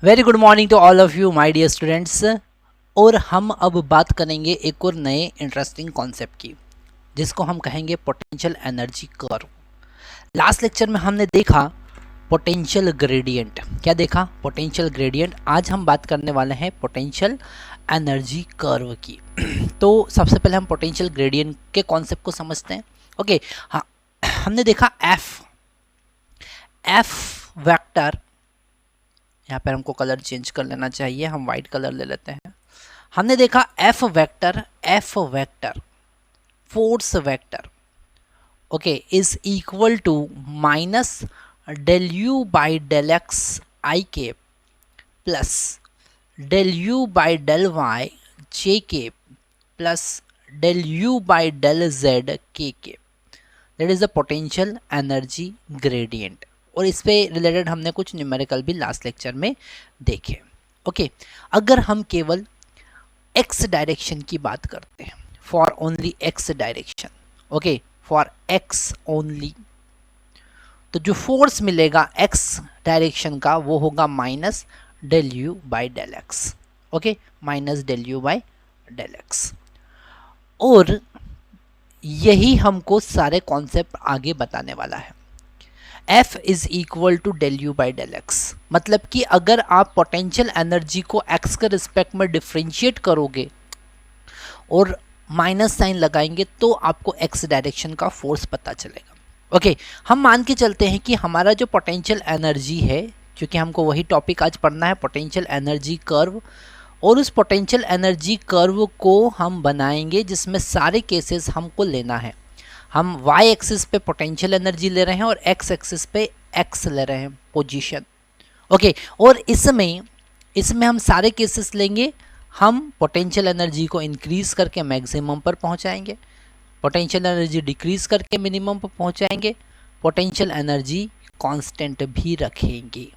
Very good morning to all of you my dear students. और हम अब बात करेंगे एक और नए इंटरेस्टिंग कॉन्सेप्ट की, जिसको हम कहेंगे potential energy curve. Last lecture में हमने देखा पोटेंशियल ग्रेडियंट। क्या देखा? Potential gradient. आज हम बात करने वाले हैं पोटेंशियल एनर्जी कर्व की। तो सबसे पहले हम पोटेंशियल ग्रेडियंट के कॉन्सेप्ट को समझते हैं। ओके, हाँ, हमने देखा एफ वेक्टर। यहाँ पर हमको कलर चेंज कर लेना चाहिए, हम वाइट कलर ले लेते हैं। हमने देखा F vector force vector okay is equal to minus del u by del x i k plus del u by del y j k plus del u by del z k that is the potential energy gradient. और इस पे related हमने कुछ numerical भी last lecture में देखे। Okay, अगर हम केवल एक्स डायरेक्शन की बात करते हैं, for only x direction, okay, for x only, तो जो फोर्स मिलेगा एक्स डायरेक्शन का वो होगा minus del u by del x. Okay, minus del u by del x. और यही हमको सारे कॉन्सेप्ट आगे बताने वाला है। F is equal to del u by del x, मतलब कि अगर आप पोटेंशियल एनर्जी को x के रिस्पेक्ट में डिफ्रेंशिएट करोगे और माइनस साइन लगाएंगे तो आपको x डायरेक्शन का फोर्स पता चलेगा। ओके, हम मान के चलते हैं कि हमारा जो पोटेंशियल एनर्जी है, क्योंकि हमको वही टॉपिक आज पढ़ना है, पोटेंशियल एनर्जी कर्व, और उस पोटेंशियल एनर्जी कर्व को हम बनाएंगे जिसमें सारे केसेस हमको लेना है। हम y एक्सिस पे पोटेंशियल एनर्जी ले रहे हैं और x एक्सिस पे x ले रहे हैं, पोजीशन। ओके, और इसमें हम सारे केसेस लेंगे। हम पोटेंशियल एनर्जी को इंक्रीज करके मैक्सिमम पर पहुंचाएंगे, पोटेंशियल एनर्जी डिक्रीज करके मिनिमम पर पहुंचाएंगे, पोटेंशियल एनर्जी कांस्टेंट भी रखेंगे।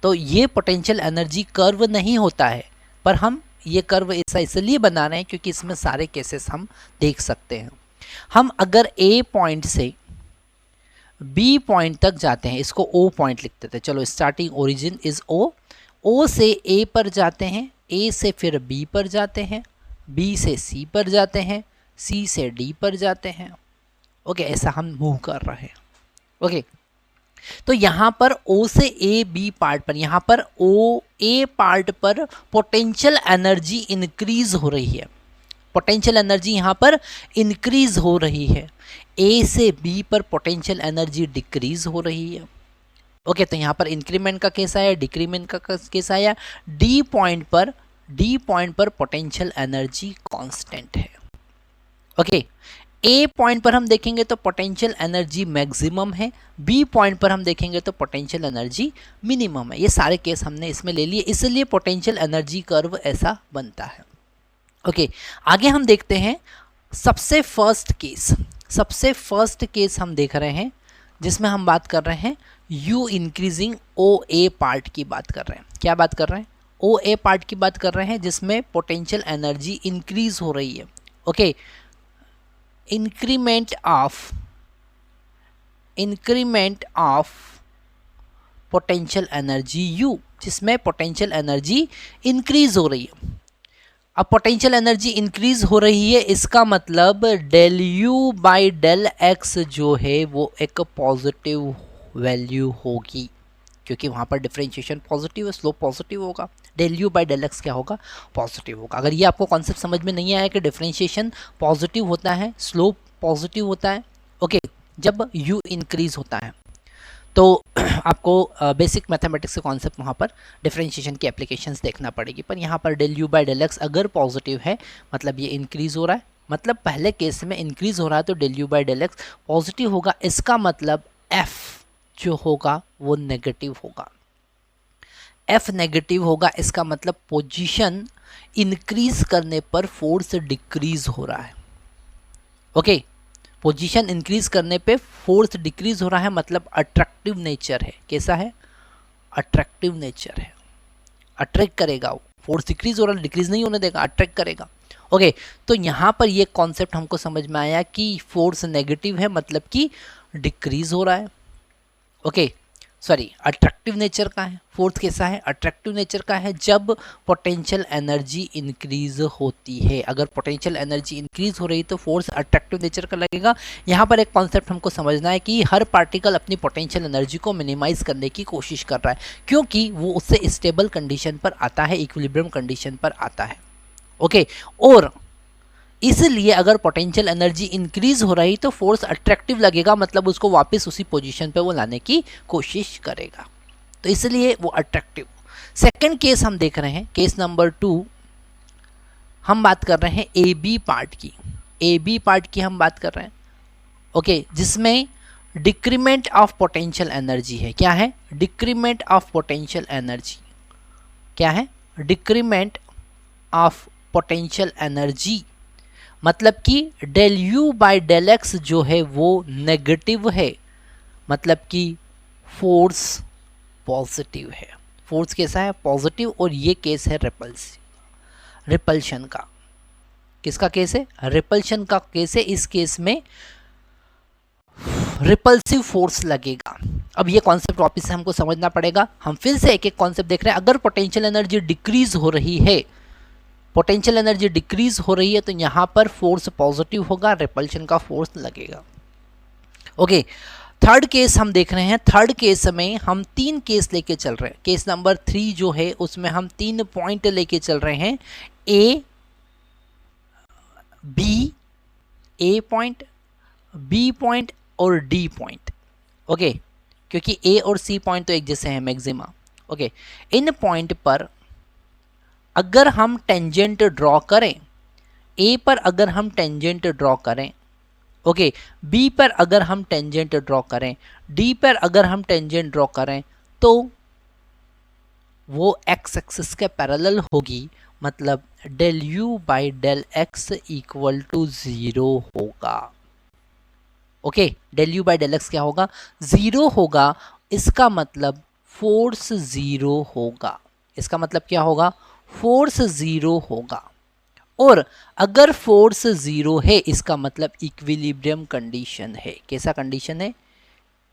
तो ये पोटेंशियल एनर्जी कर्व नहीं होता है, पर हम ये कर्व ऐसा इसलिए बना रहे हैं क्योंकि इसमें सारे केसेस हम देख सकते हैं। हम अगर A पॉइंट से B पॉइंट तक जाते हैं, इसको O पॉइंट लिखते थे, चलो स्टार्टिंग ओरिजिन इज O से A पर जाते हैं, A से फिर B पर जाते हैं, B से C पर जाते हैं, C से D पर जाते हैं। ओके, ऐसा हम मूव कर रहे हैं। ओके, तो यहाँ पर O से A B पार्ट पर, यहाँ पर O A पार्ट पर पोटेंशियल एनर्जी इंक्रीज हो रही है, पोटेंशियल एनर्जी यहाँ पर इंक्रीज हो रही है। ए से बी पर पोटेंशियल एनर्जी डिक्रीज हो रही है। ओके, तो यहाँ पर इंक्रीमेंट का केस आया, डिक्रीमेंट का केस आया। डी पॉइंट पर पोटेंशियल एनर्जी कांस्टेंट है। ओके, ए पॉइंट पर हम देखेंगे तो पोटेंशियल एनर्जी मैक्सिमम है, बी पॉइंट पर हम देखेंगे तो पोटेंशियल एनर्जी मिनिमम है। ये सारे केस हमने इसमें ले लिए, इसलिए पोटेंशियल एनर्जी कर्व ऐसा बनता है। ओके, आगे हम देखते हैं सबसे फर्स्ट केस हम देख रहे हैं, जिसमें हम बात कर रहे हैं U इंक्रीजिंग OA पार्ट की बात कर रहे हैं। क्या बात कर रहे हैं? OA पार्ट की बात कर रहे हैं, जिसमें पोटेंशियल एनर्जी इंक्रीज हो रही है। Okay, increment of potential energy U, जिसमें पोटेंशियल एनर्जी इंक्रीज हो रही है। अब पोटेंशियल एनर्जी इंक्रीज हो रही है, इसका मतलब del u by del x जो है वो एक पॉजिटिव वैल्यू होगी, क्योंकि वहाँ पर डिफरेंशिएशन पॉजिटिव है, स्लोप पॉजिटिव होगा। Del u by del x क्या होगा? पॉजिटिव होगा। अगर ये आपको कॉन्सेप्ट समझ में नहीं आया कि डिफरेंशिएशन पॉजिटिव होता है, स्लोप पॉजिटिव होता है, ओके, जब यू इंक्रीज होता है, तो आपको बेसिक मैथमेटिक्स के कॉन्सेप्ट वहाँ पर डिफरेंशिएशन की एप्लीकेशंस देखना पड़ेगी। पर यहाँ पर del u by del x अगर पॉजिटिव है, मतलब ये इंक्रीज़ हो रहा है, मतलब पहले केस में इंक्रीज़ हो रहा है तो del u by del x positive होगा। इसका मतलब एफ जो होगा वो नेगेटिव होगा। एफ नेगेटिव होगा, इसका मतलब पोजीशन इंक्रीज करने पर फोर्स डिक्रीज हो रहा है। ओके, पोजीशन इंक्रीज करने पे फोर्स डिक्रीज हो रहा है, मतलब अट्रैक्टिव नेचर है। कैसा है? अट्रैक्टिव नेचर है, अट्रैक्ट करेगा। वो फोर्स डिक्रीज हो रहा है, डिक्रीज नहीं होने देगा, अट्रैक्ट करेगा। ओके, तो यहाँ पर ये कॉन्सेप्ट हमको समझ में आया कि फोर्स नेगेटिव है, मतलब कि डिक्रीज हो रहा है। ओके, सॉरी अट्रैक्टिव नेचर का है। फोर्थ कैसा है, अट्रैक्टिव नेचर का है जब पोटेंशियल एनर्जी इंक्रीज होती है। अगर पोटेंशियल एनर्जी इंक्रीज हो रही तो फोर्स अट्रैक्टिव नेचर का लगेगा। यहाँ पर एक कॉन्सेप्ट हमको समझना है कि हर पार्टिकल अपनी पोटेंशियल एनर्जी को मिनिमाइज करने की कोशिश कर रहा है, क्योंकि वो उससे स्टेबल कंडीशन पर आता है, इक्विलिब्रियम कंडीशन पर आता है। ओके, और इसलिए अगर पोटेंशियल एनर्जी इंक्रीज हो रही तो फोर्स अट्रैक्टिव लगेगा, मतलब उसको वापस उसी पोजीशन पे वो लाने की कोशिश करेगा, तो इसलिए वो अट्रैक्टिव। सेकंड केस हम देख रहे हैं, केस नंबर 2, हम बात कर रहे हैं ए बी पार्ट की। ए बी पार्ट की हम बात कर रहे हैं, ओके, जिसमें डिक्रीमेंट ऑफ पोटेंशियल एनर्जी है। क्या है, डिक्रीमेंट ऑफ पोटेंशियल एनर्जी। क्या है, डिक्रीमेंट ऑफ पोटेंशियल एनर्जी, मतलब कि del u by del x जो है वो नेगेटिव है, मतलब कि फोर्स पॉजिटिव है। फोर्स कैसा है, पॉजिटिव, और ये केस है रिपल्शन का। किसका केस है, रिपल्शन का केस है। इस केस में रिपल्सिव फोर्स लगेगा। अब ये कॉन्सेप्ट वापस से हमको समझना पड़ेगा। हम फिर से एक एक कॉन्सेप्ट देख रहे हैं। अगर पोटेंशियल एनर्जी डिक्रीज हो रही है, पोटेंशियल एनर्जी डिक्रीज हो रही है, तो यहाँ पर फोर्स पॉजिटिव होगा, रिपल्शन का फोर्स लगेगा। ओके, थर्ड केस हम देख रहे हैं। थर्ड केस में हम 3 केस लेके चल रहे हैं। केस नंबर 3 जो है उसमें हम 3 पॉइंट लेके चल रहे हैं, ए पॉइंट, बी पॉइंट और डी पॉइंट। ओके, क्योंकि ए और सी पॉइंट तो एक जैसे हैं मैक्सिमा। ओके, इन पॉइंट पर अगर हम टेंजेंट ड्रॉ करें, ए पर अगर हम टेंजेंट ड्रॉ करें, ओके, बी पर अगर हम टेंजेंट ड्रॉ करें, डी पर अगर हम टेंजेंट ड्रॉ करें, तो वो एक्स एक्सिस के पैरेलल होगी, मतलब del u by del x equal to 0 होगा। Okay, del u by del x क्या होगा, 0 होगा। इसका मतलब फोर्स 0 होगा। इसका मतलब क्या होगा, फोर्स 0 होगा। और अगर फोर्स 0 है, इसका मतलब इक्विलिब्रियम कंडीशन है। कैसा कंडीशन है,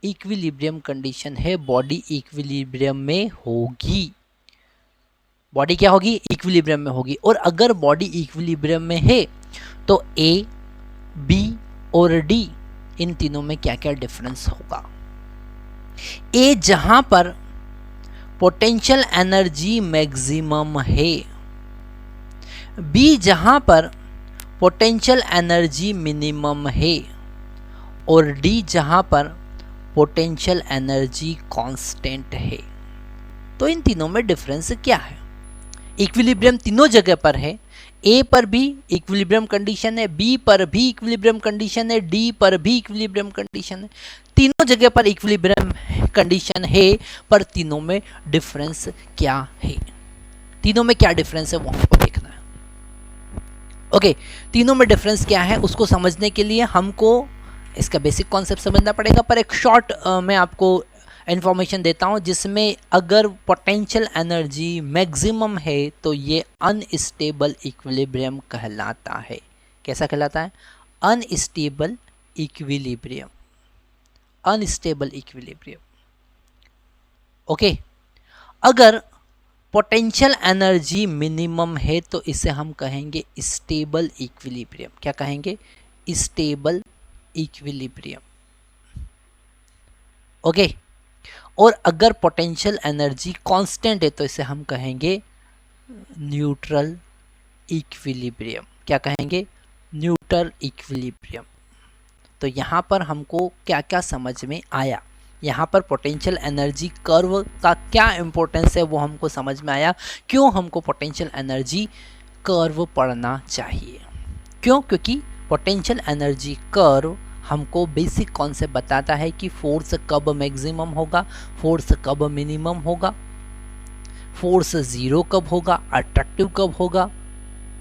इक्विलिब्रियम कंडीशन है, बॉडी इक्विलिब्रियम में होगी। बॉडी क्या होगी, इक्विलिब्रियम में होगी। और अगर बॉडी इक्विलिब्रियम में है तो ए, बी और डी, इन तीनों में क्या क्या डिफरेंस होगा। ए जहां पर पोटेंशियल एनर्जी मैक्सिमम है, बी जहां पर पोटेंशियल एनर्जी मिनिमम है, और डी जहां पर पोटेंशियल एनर्जी कांस्टेंट है। तो इन तीनों में डिफरेंस क्या है, इक्विलिब्रियम तीनों जगह पर है। ए पर भी इक्विलिब्रियम कंडीशन है, बी पर भी इक्विलिब्रियम कंडीशन है, डी पर भी इक्विलिब्रियम कंडीशन है। तीनों जगह पर इक्विलिब्रियम कंडीशन है, पर तीनों में डिफरेंस क्या है, तीनों में क्या डिफरेंस है वो हमको देखना है। ओके, तीनों में डिफरेंस क्या है उसको समझने के लिए हमको इसका बेसिक कॉन्सेप्ट समझना पड़ेगा। पर एक शॉर्ट मैं आपको इन्फॉर्मेशन देता हूँ, जिसमें अगर पोटेंशियल एनर्जी मैक्सिमम है तो ये अनस्टेबल इक्विलिब्रियम कहलाता है। कैसा कहलाता है, unstable equilibrium, unstable equilibrium. Okay, अगर पोटेंशियल एनर्जी मिनिमम है तो इसे हम कहेंगे स्टेबल इक्विलिब्रियम। क्या कहेंगे, स्टेबल इक्विलिब्रियम। ओके, और अगर पोटेंशियल एनर्जी कांस्टेंट है तो इसे हम कहेंगे न्यूट्रल इक्विलिब्रियम। क्या कहेंगे, न्यूट्रल इक्विलिब्रियम। तो यहाँ पर हमको क्या क्या समझ में आया, यहाँ पर पोटेंशियल एनर्जी कर्व का क्या इम्पोर्टेंस है वो हमको समझ में आया। क्यों हमको पोटेंशियल एनर्जी कर्व पढ़ना चाहिए, क्यों, क्योंकि पोटेंशियल एनर्जी कर्व हमको बेसिक कॉन्सेप्ट बताता है कि फोर्स कब मैक्सिमम होगा, फोर्स कब मिनिमम होगा, फोर्स 0 कब होगा, अट्रैक्टिव कब होगा,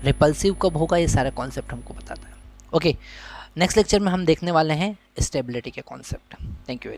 रिपल्सिव कब होगा, ये सारे कॉन्सेप्ट हमको बताता है। ओके, नेक्स्ट लेक्चर में हम देखने वाले हैं स्टेबिलिटी के कॉन्सेप्ट। Thank you.